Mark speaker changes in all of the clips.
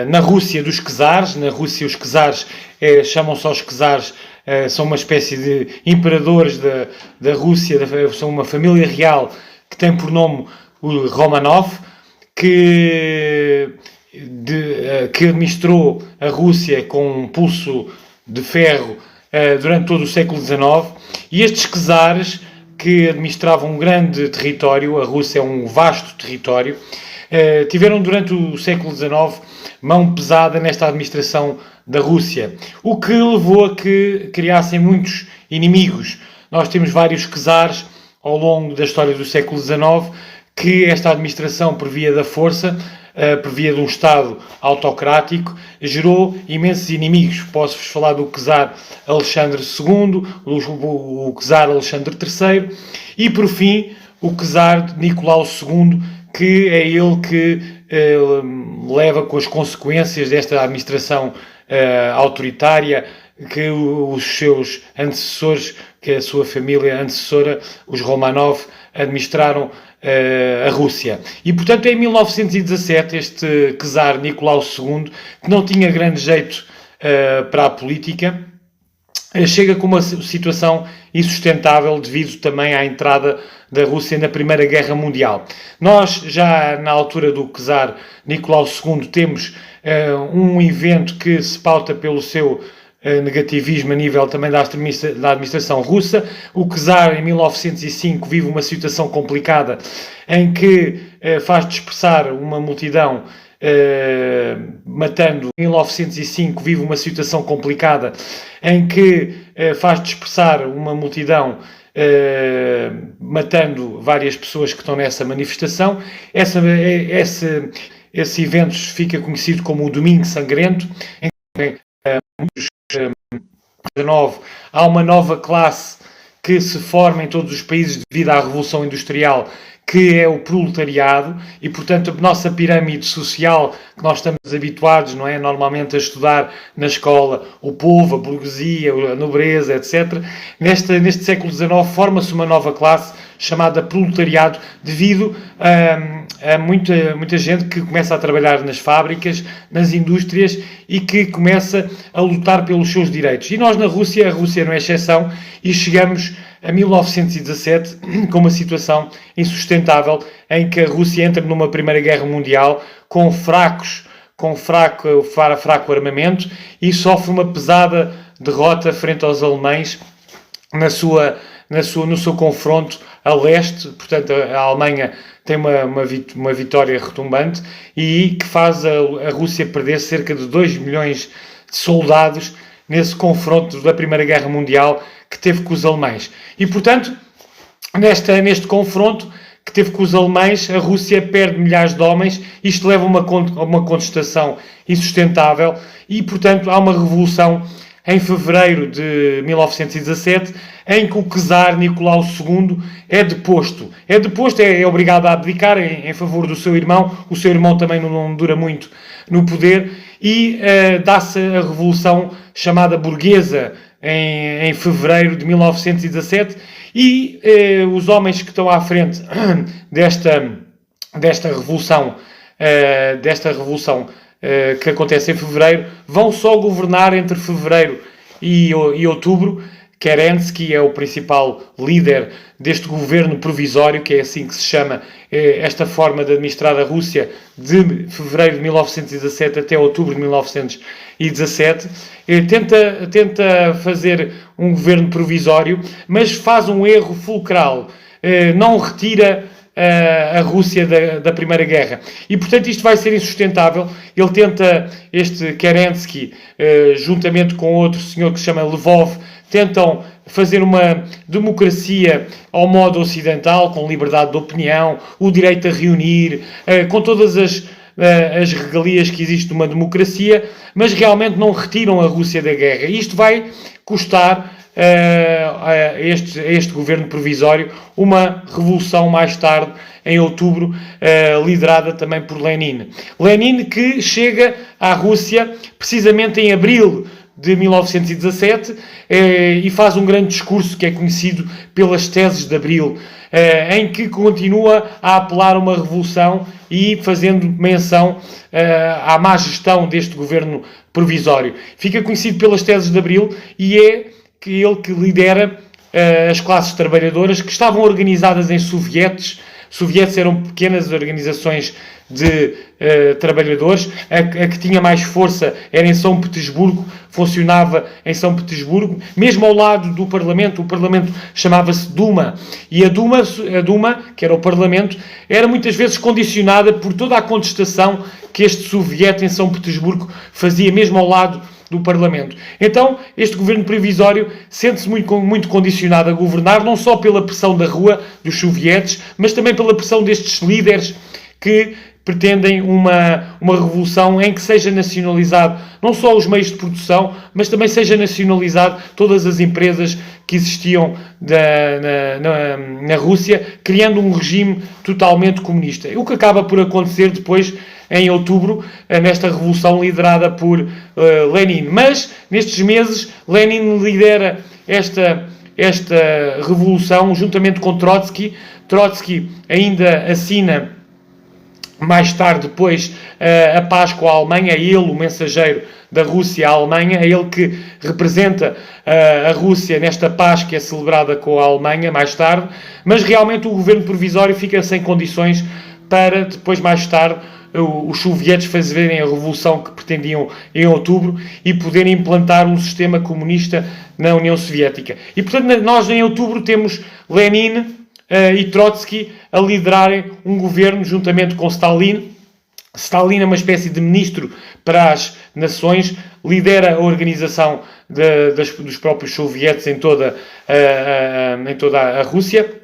Speaker 1: na Rússia dos czares. Na Rússia os czares chamam-se aos czares, são uma espécie de imperadores da Rússia, são uma família real que tem por nome o Romanov, que administrou a Rússia com um pulso de ferro durante todo o século XIX, e estes czares, que administravam um grande território, a Rússia é um vasto território, tiveram durante o século XIX mão pesada nesta administração da Rússia, o que levou a que criassem muitos inimigos. Nós temos vários czares ao longo da história do século XIX que esta administração, por via da força, por via de um Estado autocrático, gerou imensos inimigos. Posso-vos falar do czar Alexandre II, o czar Alexandre III e, por fim, o czar Nicolau II, que é ele que leva com as consequências desta administração autoritária que os seus antecessores, que a sua família antecessora, os Romanov, administraram a Rússia. E, portanto, em 1917, este czar Nicolau II, que não tinha grande jeito para a política, chega com uma situação insustentável devido também à entrada da Rússia na Primeira Guerra Mundial. Nós, já na altura do czar Nicolau II, temos um evento que se pauta pelo seu negativismo a nível também da administração russa. O czar, em 1905, vive uma situação complicada em que faz dispersar uma multidão, matando. Em 1905 vive uma situação complicada em que faz dispersar uma multidão, matando várias pessoas que estão nessa manifestação. Esse evento fica conhecido como o Domingo Sangrento, em que há uma nova classe que se forma em todos os países devido à Revolução Industrial, que é o proletariado, e, portanto, a nossa pirâmide social que nós estamos habituados, não é, normalmente a estudar na escola, o povo, a burguesia, a nobreza, etc. Neste século XIX forma-se uma nova classe chamada proletariado, devido a muita gente que começa a trabalhar nas fábricas, nas indústrias, e que começa a lutar pelos seus direitos. E nós, na Rússia, a Rússia não é exceção, e chegamos a 1917 com uma situação insustentável em que a Rússia entra numa Primeira Guerra Mundial com fraco armamento, e sofre uma pesada derrota frente aos alemães no seu confronto a leste. Portanto, a Alemanha tem uma vitória retumbante e que faz a Rússia perder cerca de 2 milhões de soldados nesse confronto da Primeira Guerra Mundial que teve com os alemães. E, portanto, neste confronto que teve com os alemães, a Rússia perde milhares de homens. Isto leva a uma contestação insustentável e, portanto, há uma revolução em fevereiro de 1917, em que o czar Nicolau II é deposto. É obrigado a abdicar em favor do seu irmão. O seu irmão também não dura muito no poder, e dá-se a revolução chamada burguesa em fevereiro de 1917, e os homens que estão à frente desta revolução que acontece em fevereiro, vão só governar entre fevereiro e outubro. Kerensky é o principal líder deste governo provisório, que é assim que se chama esta forma de administrar a Rússia, de fevereiro de 1917 até outubro de 1917. Tenta fazer um governo provisório, mas faz um erro fulcral. Não retira a Rússia da Primeira Guerra. E, portanto, isto vai ser insustentável. Ele tenta, este Kerensky, juntamente com outro senhor que se chama Lvov, tentam fazer uma democracia ao modo ocidental, com liberdade de opinião, o direito a reunir, com todas as regalias que existe numa democracia, mas realmente não retiram a Rússia da guerra. Isto vai custar a este governo provisório uma revolução mais tarde, em outubro, liderada também por Lenin. Lenin, que chega à Rússia precisamente em abril de 1917 e faz um grande discurso que é conhecido pelas Teses de Abril, em que continua a apelar a uma revolução e fazendo menção à má gestão deste governo provisório. Fica conhecido pelas Teses de Abril e é ele que lidera as classes trabalhadoras que estavam organizadas em sovietes. Sovietes eram pequenas organizações de trabalhadores. A que tinha mais força era em São Petersburgo, funcionava em São Petersburgo, mesmo ao lado do Parlamento. O Parlamento chamava-se Duma, e a Duma, que era o Parlamento, era muitas vezes condicionada por toda a contestação que este soviete em São Petersburgo fazia, mesmo ao lado do Parlamento. Então, este governo provisório sente-se muito condicionado a governar, não só pela pressão da rua, dos sovietes, mas também pela pressão destes líderes que pretendem uma revolução em que seja nacionalizado não só os meios de produção, mas também seja nacionalizado todas as empresas que existiam na Rússia, criando um regime totalmente comunista. O que acaba por acontecer depois, em outubro, nesta revolução liderada por Lenin. Mas, nestes meses, Lenin lidera esta revolução juntamente com Trotsky. Trotsky ainda assina mais tarde, depois, a paz com a Alemanha. É ele o mensageiro da Rússia à Alemanha, é ele que representa a Rússia nesta paz que é celebrada com a Alemanha mais tarde, mas realmente o governo provisório fica sem condições para depois, mais tarde, os sovietes fazerem a revolução que pretendiam em outubro e poderem implantar um sistema comunista na União Soviética. E, portanto, nós em outubro temos Lenin e Trotsky a liderarem um governo juntamente com Stalin. Stalin é uma espécie de ministro para as nações, lidera a organização dos próprios sovietes em toda a Rússia.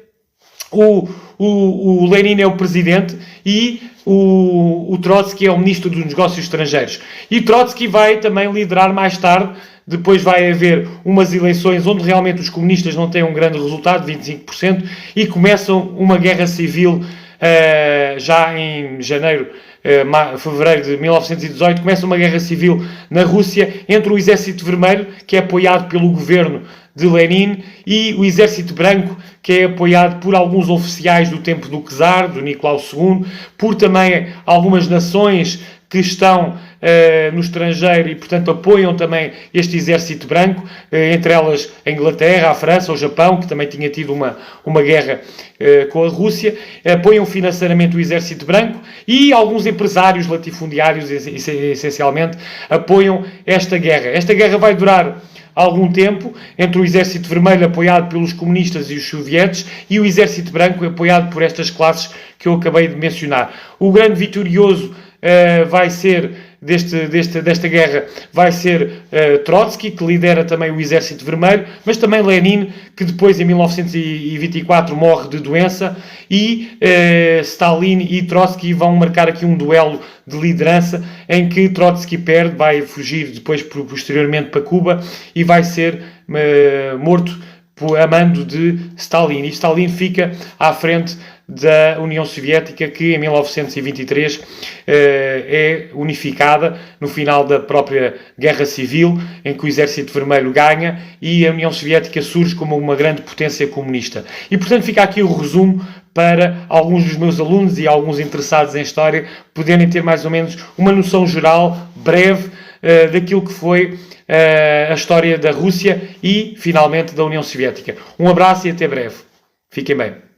Speaker 1: O Lenin é o presidente e o Trotsky é o ministro dos negócios estrangeiros. E Trotsky vai também liderar mais tarde. Depois vai haver umas eleições onde realmente os comunistas não têm um grande resultado, 25%, e começam uma guerra civil já em fevereiro de 1918, começa uma guerra civil na Rússia entre o Exército Vermelho, que é apoiado pelo governo de Lenin, e o Exército Branco, que é apoiado por alguns oficiais do tempo do czar, do Nicolau II, por também algumas nações que estão no estrangeiro e, portanto, apoiam também este Exército Branco, entre elas a Inglaterra, a França, o Japão, que também tinha tido uma guerra com a Rússia, apoiam financeiramente o Exército Branco, e alguns empresários latifundiários, essencialmente, apoiam esta guerra. Esta guerra vai durar algum tempo, entre o Exército Vermelho, apoiado pelos comunistas e os sovietes, e o Exército Branco, apoiado por estas classes que eu acabei de mencionar. O grande vitorioso vai ser desta guerra vai ser Trotsky, que lidera também o Exército Vermelho, mas também Lenin, que depois, em 1924, morre de doença, e Stalin e Trotsky vão marcar aqui um duelo de liderança, em que Trotsky perde, vai fugir depois posteriormente para Cuba, e vai ser morto a mando de Stalin. E Stalin fica à frente da União Soviética, que em 1923 é unificada no final da própria Guerra Civil, em que o Exército Vermelho ganha e a União Soviética surge como uma grande potência comunista. E, portanto, fica aqui o resumo para alguns dos meus alunos e alguns interessados em História poderem ter mais ou menos uma noção geral, breve, daquilo que foi a história da Rússia e, finalmente, da União Soviética. Um abraço e até breve. Fiquem bem.